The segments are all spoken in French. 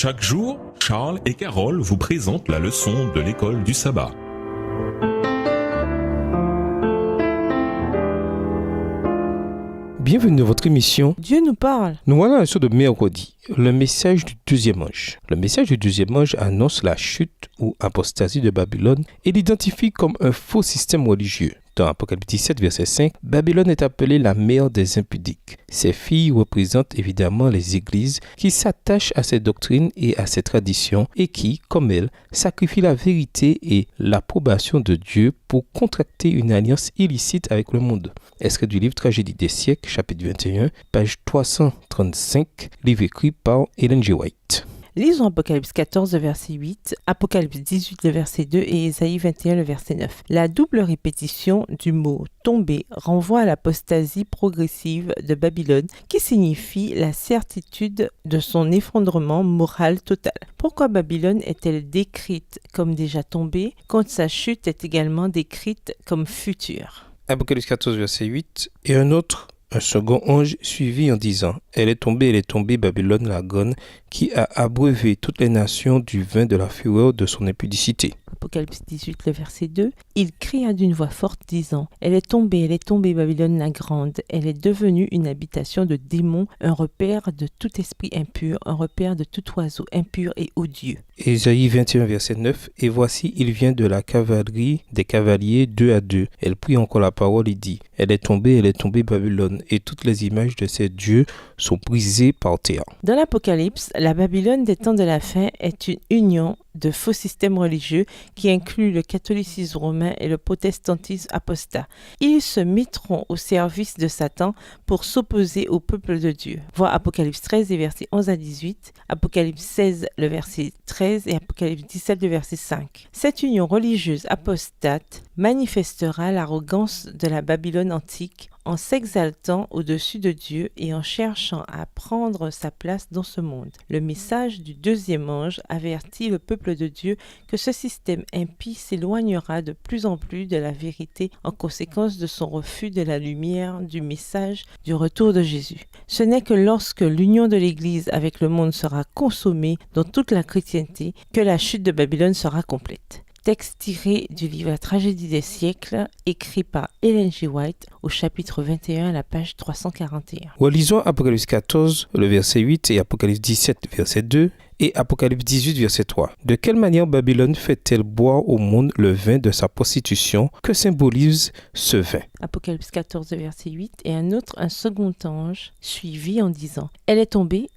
Chaque jour, Charles et Carole vous présentent la leçon de l'école du sabbat. Bienvenue dans votre émission Dieu nous parle. Nous voilà à la leçon de mercredi, le message du deuxième ange. Le message du deuxième ange annonce la chute ou apostasie de Babylone et l'identifie comme un faux système religieux. Dans Apocalypse 17, verset 5, Babylone est appelée la mère des impudiques. Ces filles représentent évidemment les églises qui s'attachent à ces doctrines et à ces traditions et qui, comme elles, sacrifient la vérité et l'approbation de Dieu pour contracter une alliance illicite avec le monde. Extrait du livre Tragédie des siècles, chapitre 21, page 335, livre écrit par Ellen G. White. Lisons Apocalypse 14, le verset 8, Apocalypse 18, le verset 2 et Ésaïe 21, le verset 9. La double répétition du mot « tomber » renvoie à l'apostasie progressive de Babylone qui signifie la certitude de son effondrement moral total. Pourquoi Babylone est-elle décrite comme déjà tombée quand sa chute est également décrite comme future? Apocalypse 14, verset 8, et un second ange suivit en disant « Elle est tombée, Babylone la grande, qui a abreuvé toutes les nations du vin de la fureur de son impudicité. » Apocalypse 18, le verset 2, il cria d'une voix forte disant « Elle est tombée, Babylone la grande, elle est devenue une habitation de démons, un repère de tout esprit impur, un repère de tout oiseau impur et odieux. » Ésaïe 21, verset 9, et voici, il vient de la cavalerie des cavaliers 2 à 2. Elle prit encore la parole et dit « Elle est tombée, Babylone, et toutes les images de ses dieux sont brisées par terre. » Dans l'Apocalypse, la Babylone des temps de la fin est une union de faux systèmes religieux qui inclut le catholicisme romain et le protestantisme apostat. Ils se mettront au service de Satan pour s'opposer au peuple de Dieu. Voir Apocalypse 13, les versets 11 à 18, Apocalypse 16, le verset 13 et Apocalypse 17, le verset 5. Cette union religieuse apostate manifestera l'arrogance de la Babylone antique en s'exaltant au-dessus de Dieu et en cherchant à prendre sa place dans ce monde. Le message du deuxième ange avertit le peuple de Dieu que ce système impie s'éloignera de plus en plus de la vérité en conséquence de son refus de la lumière du message du retour de Jésus. Ce n'est que lorsque l'union de l'Église avec le monde sera consommée dans toute la chrétienté que la chute de Babylone sera complète. Texte tiré du livre La Tragédie des siècles, écrit par Ellen G. White, au chapitre 21, à la page 341. Relisons Apocalypse 14, le verset 8 et Apocalypse 17, verset 2 et Apocalypse 18, verset 3. De quelle manière Babylone fait-elle boire au monde le vin de sa prostitution? Que symbolise ce vin? Apocalypse 14, verset 8, et un second ange suivit en disant « Elle est tombée,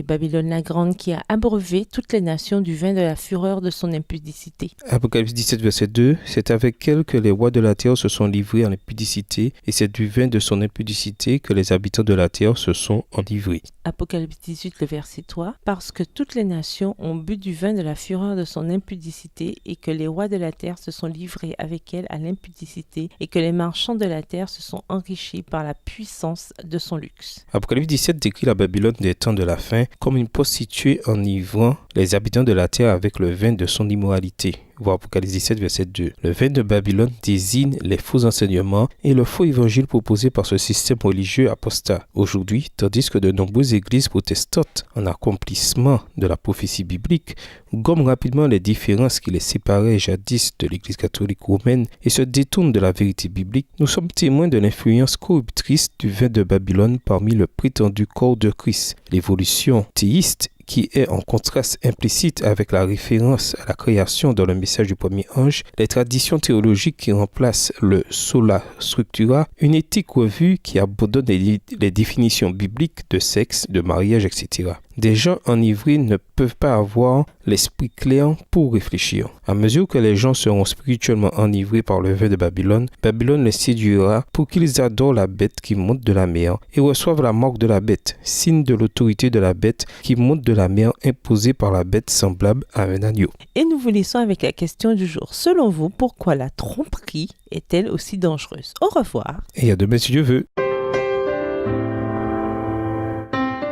Babylone la grande, qui a abreuvé toutes les nations du vin de la fureur de son impudicité. » Apocalypse 17, verset 2, c'est avec elle que les rois de la terre se sont livrés en impudicité, et c'est du vin de son impudicité que les habitants de la terre se sont enivrés. Apocalypse 18, le verset 3, parce que toutes les nations ont bu du vin de la fureur de son impudicité, et que les rois de la terre se sont livrés avec elle à l'impudicité, et que les marchands de la terre se sont enrichis par la puissance de son luxe. Apocalypse 17 décrit la Babylone des temps de la fin comme une prostituée enivrant les habitants de la terre avec le vin de son immoralité. Voir Apocalypse 17, verset 2. Le vin de Babylone désigne les faux enseignements et le faux évangile proposé par ce système religieux apostat. Aujourd'hui, tandis que de nombreuses églises protestantes, en accomplissement de la prophétie biblique, gomment rapidement les différences qui les séparaient jadis de l'église catholique romaine et se détournent de la vérité biblique, nous sommes témoins de l'influence corruptrice du vin de Babylone parmi le prétendu corps de Christ. L'évolution théiste qui est en contraste implicite avec la référence à la création dans le message du premier ange, les traditions théologiques qui remplacent le sola scriptura, une éthique revue qui abandonne les définitions bibliques de sexe, de mariage, etc. Des gens enivrés ne peuvent pas avoir l'esprit clair pour réfléchir. À mesure que les gens seront spirituellement enivrés par le vin de Babylone, Babylone les séduira pour qu'ils adorent la bête qui monte de la mer et reçoivent la marque de la bête, signe de l'autorité de la bête qui monte de la mer imposée par la bête semblable à un agneau. Et nous vous laissons avec la question du jour. Selon vous, pourquoi la tromperie est-elle aussi dangereuse? Au revoir. Et à demain si Dieu veut.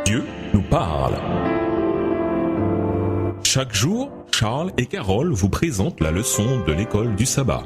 Dieu nous parle. Chaque jour, Charles et Carole vous présentent la leçon de l'école du sabbat.